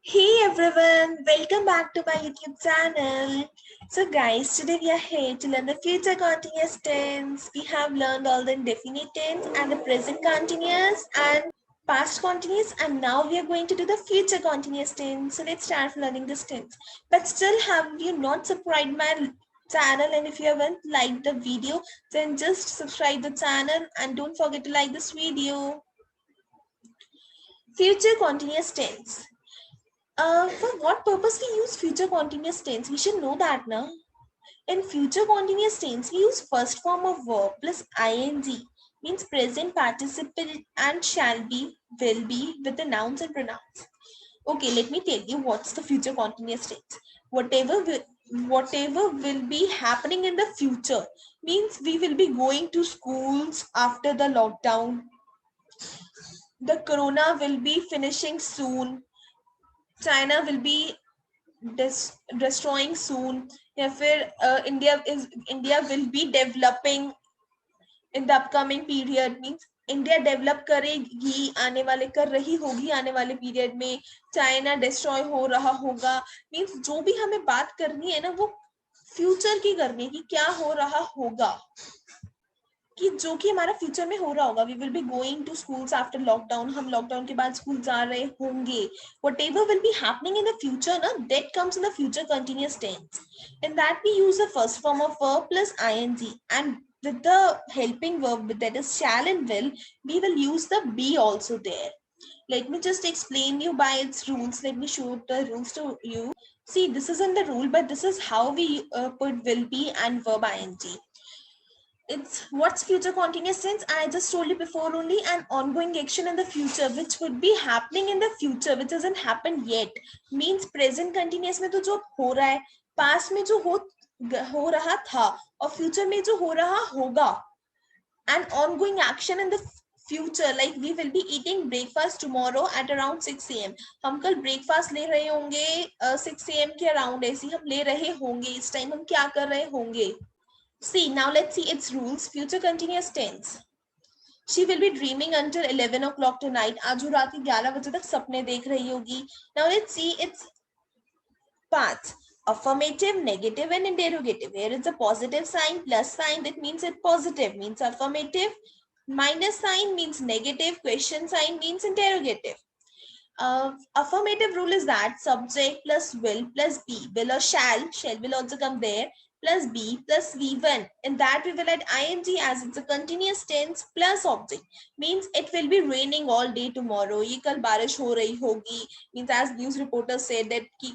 Hey everyone, welcome back to my YouTube channel. So guys, today we are here to learn the future continuous tense. We have learned all the indefinite tense and the present continuous and past continuous, and now we are going to do the future continuous tense. So let's start learning this tense. But still, have you not subscribed my channel, and if you haven't liked the video, then just subscribe the channel and don't forget to like this video. Future continuous tense. For what purpose we use future continuous tense? We should know that now. In future continuous tense, we use first form of verb plus ing, means present participle and shall be, will be with the nouns and pronouns. Okay, let me tell you what's the future continuous tense. Whatever will be happening in the future means we will be going to schools after the lockdown. The corona will be finishing soon. China will be destroying soon, या फिर India will be developing in the upcoming period, means India develop करेगी आने वाले कर रही होगी आने वाले पीरियड में, चाइना डिस्ट्रॉय हो रहा होगा, मीन्स जो भी हमें बात करनी है ना वो फ्यूचर की करनी है कि क्या हो रहा होगा, कि जो कि हमारा फ्यूचर में हो रहा होगा. We will be going to schools after lockdown, हम लॉकडाउन के बाद स्कूल जा रहे होंगे. whatever will be happening in the future na, that comes in the future continuous tense. In that we use the first form of verb plus ing, and with the helping verb that is shall and will, we will use the be also there. Let me just explain you by its rules. Let me show the rules to you. See, this isn't the rule, but this is how we put will be and verb ing. It's what's future continuous tense. I just told you before, only an ongoing action in the future which would be happening in the future which hasn't happened yet. Means present continuous में तो जो हो रहा है, past में जो हो रहा था, और future में जो हो रहा होगा. An ongoing action in the future, like we will be eating breakfast tomorrow at around 6 a.m. हम कल breakfast ले रहे होंगे 6 a.m. के around, ऐसे हम ले रहे होंगे. इस टाइम हम क्या कर रहे होंगे. See, now let's see its rules. Future continuous tense. She will be dreaming until 11 o'clock tonight. आज वो रात के 11 बजे तक सपने देख रही होगी. Now let's see its parts. Affirmative, negative, and interrogative. Here is a positive sign, plus sign, that means it positive means affirmative. Minus sign means negative. Question sign means interrogative. Affirmative rule is that subject plus will plus be, will or shall will also come there, plus be plus v1. In that we will add ing as it's a continuous tense plus object. Means it will be raining all day tomorrow. ये कल बारिश हो रही होगी. Means as news reporters said that कि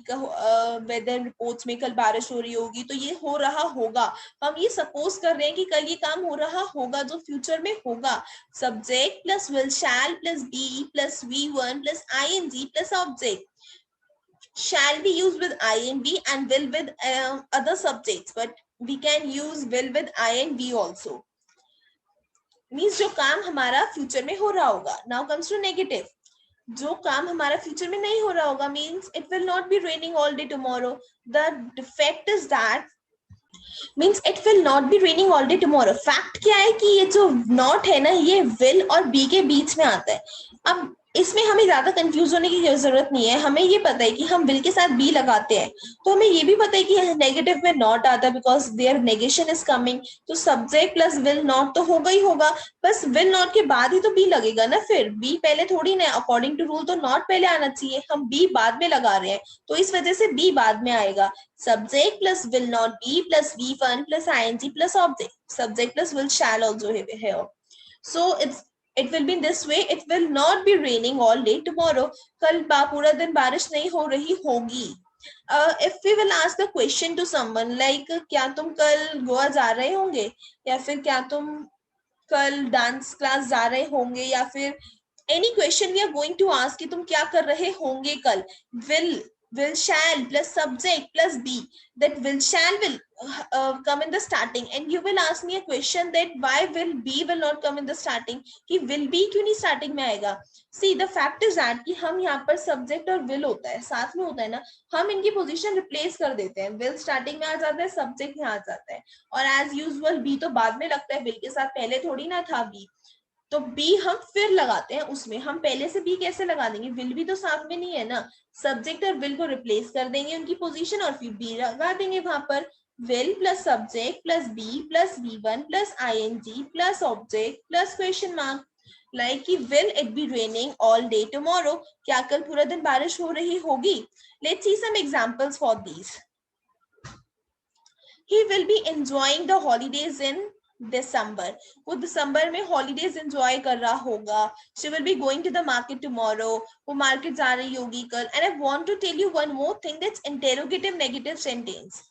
weather reports में कल बारिश हो रही होगी, तो ये हो रहा होगा. हम ये सपोज कर रहे हैं कि कल ये काम हो रहा होगा जो फ्यूचर में होगा. Subject plus will shall plus be plus v1 plus ing plus object. Shall be used with ing and will with other subjects, but we can use will with ing also. Means जो काम हमारा future में हो रहा होगा. Now comes to negative. जो काम हमारा फ्यूचर में नहीं हो रहा होगा, means it will not be raining all day tomorrow. The defect is that means it will not be raining all day tomorrow. Fact क्या है कि ये जो नॉट है ना, ये विल और बी के बीच में आता है. अब इसमें हमें ज्यादा कंफ्यूज होने की जरूरत नहीं है. हमें ये पता है कि हम विल के साथ बी लगाते हैं, तो हमें ये भी पता है कि नेगेटिव में नॉट आता है because there negation is coming. तो सब्जेक्ट प्लस विल नॉट तो होगा ही होगा, बस विल नॉट के बाद ही तो बी लगेगा ना. फिर बी पहले थोड़ी ना, अकॉर्डिंग टू रूल तो नॉट पहले आना चाहिए. हम बी बाद में लगा रहे हैं, तो इस वजह से बी बाद में आएगा. Subject plus will not be plus v1 plus ing plus object. Subject plus will shall also here. So it will be in this way. It will not be raining all day tomorrow. कल पूरा दिन बारिश नहीं हो रही होगी. If we will ask the question to someone like क्या तुम कल गोवा जा रहे होंगे, या फिर क्या तुम कल डांस क्लास जा रहे होंगे, या फिर any question we are going to ask कि तुम क्या कर रहे होंगे कल, will shall plus subject plus be. That will shall will come in the starting, and you will ask me a question that why will be will not come in the starting, कि will be क्यों नहीं starting में आएगा. See, the fact is that कि हम यहाँ पर subject और will होता है साथ में होता है ना, हम इनकी पोजीशन रिप्लेस कर देते हैं. will starting में आ जाता है, subject यहाँ आ जाता है, और as usual be तो बाद में लगता है, will के साथ पहले थोड़ी ना था be. तो बी हम फिर लगाते हैं उसमें, हम पहले से बी कैसे लगा देंगे, विल भी तो साथ में नहीं है ना, सब्जेक्ट और विल को रिप्लेस कर देंगे उनकी पोजीशन और फिर बी लगा देंगे वहां पर, will plus subject plus be plus V1 plus ing plus object plus question mark. Like कि will it be raining all day tomorrow, क्या कल पूरा दिन बारिश हो रही होगी। Let's see some examples for these. He will be enjoying the holidays in December. वो दिसंबर में हॉलीडेज एंजॉय कर रहा होगा। She will be going to the market tomorrow. वो मार्केट जा रही होगी कल। And I want to tell you one more thing, that's interrogative negative sentence.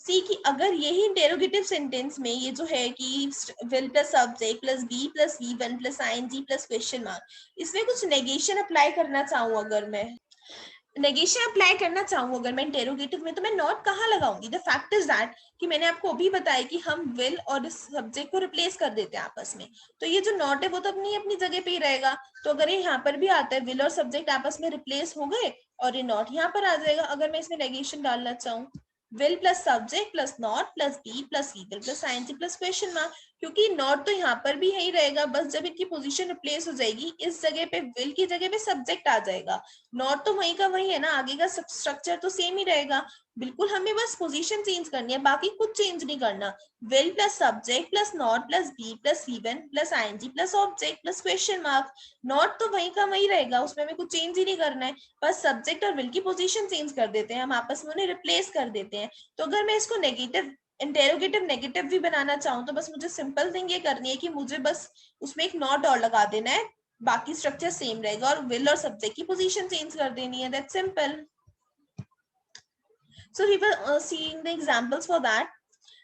सी कि अगर यही इंटेरोगेटिव सेंटेंस में ये जो है कि will plus subject plus be plus V1 plus ing plus question mark, इसमें कुछ नेगेशन अप्लाई करना चाहूँ, अगर मैं नेगेशन अप्लाई करना चाहूँ अगर मैं इंटेरोगेटिव में, तो मैं नॉट कहाँ लगाऊंगी। द फैक्ट इज दैट कि मैंने आपको अभी बताया कि हम विल और इस सब्जेक्ट को रिप्लेस कर देते हैं आपस में, तो ये जो नॉट है वो तो अपनी अपनी जगह पे ही रहेगा। तो अगर ये यहाँ पर भी आता है विल और सब्जेक्ट आपस में रिप्लेस हो गए और ये नॉट यहाँ पर आ जाएगा। अगर मैं इसमें नेगेशन डालना चाहूँ, will plus subject plus not plus be plus eagle plus ing plus question mark, क्योंकि नॉट तो यहाँ पर भी यही रहेगा, बस जब इनकी पोजीशन रिप्लेस हो जाएगी इस जगह पे विल की जगह पे सब्जेक्ट आ जाएगा। नॉट तो वही का वही है ना, आगे का स्ट्रक्चर तो सेम ही रहेगा, बिल्कुल हमें बस पोजीशन चेंज करनी है, बाकी कुछ चेंज नहीं करना। Will plus subject plus not plus be plus V1 plus ing plus object plus question mark, not तो वही का वही रहेगा, उसमें हमें कुछ चेंज ही नहीं करना है, बस सब्जेक्ट और विल की पोजीशन चेंज कर देते हैं, हम आपस में उन्हें रिप्लेस कर देते हैं। तो अगर मैं इसको नेगेटिव इंटेरोगेटिव नेगेटिव भी बनाना चाहूँ तो बस मुझे सिंपल थिंग ये करनी है कि मुझे बस उसमें एक नॉट और लगा देना है, बाकी स्ट्रक्चर सेम रहेगा और विल और सब्जेक्ट की पोजीशन चेंज कर देनी है, that's simple. So we were seeing the examples for that.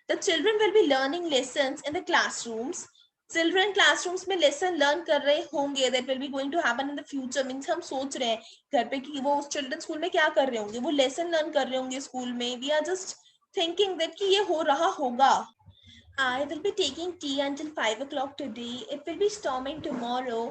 The children will be learning lessons in the classrooms. Children classrooms में lesson learn कर रहे होंगे, that will be going to happen in the future, means हम सोच रहे हैं घर पे कि वो children स्कूल में क्या कर रहे होंगे, वो lesson learn कर रहे होंगे स्कूल में, we are just thinking that कि ये हो रहा होगा। I will be taking tea until 5 o'clock today. It will be storming tomorrow.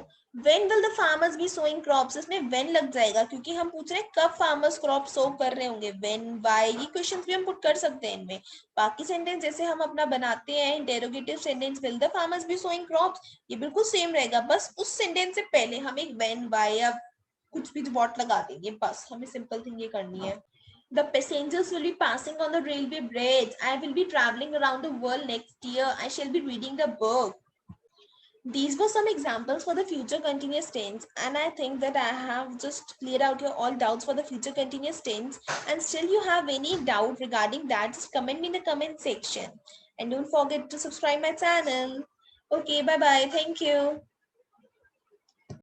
When will the farmers be sowing crops? इसमें when लग जाएगा क्योंकि हम पूछ रहे हैं कब farmers crop sow कर रहे होंगे, when, why, ये क्वेश्चन भी हम पुट कर सकते हैं इनमें। बाकी सेंटेंस जैसे हम अपना बनाते हैं interrogative sentence, will the farmers be sowing crops, ये बिल्कुल सेम रहेगा, बस उस सेंटेंस से पहले हम एक when, why या कुछ भी what लगा देंगे, बस हमें सिंपल थिंग ये करनी है। The passengers will be passing on the railway bridge. I will be traveling around the world next year. I shall be reading the book. These were some examples for the future continuous tense, and I think that I have just cleared out your all doubts for the future continuous tense. And still you have any doubt regarding that, just comment me in the comment section. And don't forget to subscribe my channel. Okay, bye bye. Thank you.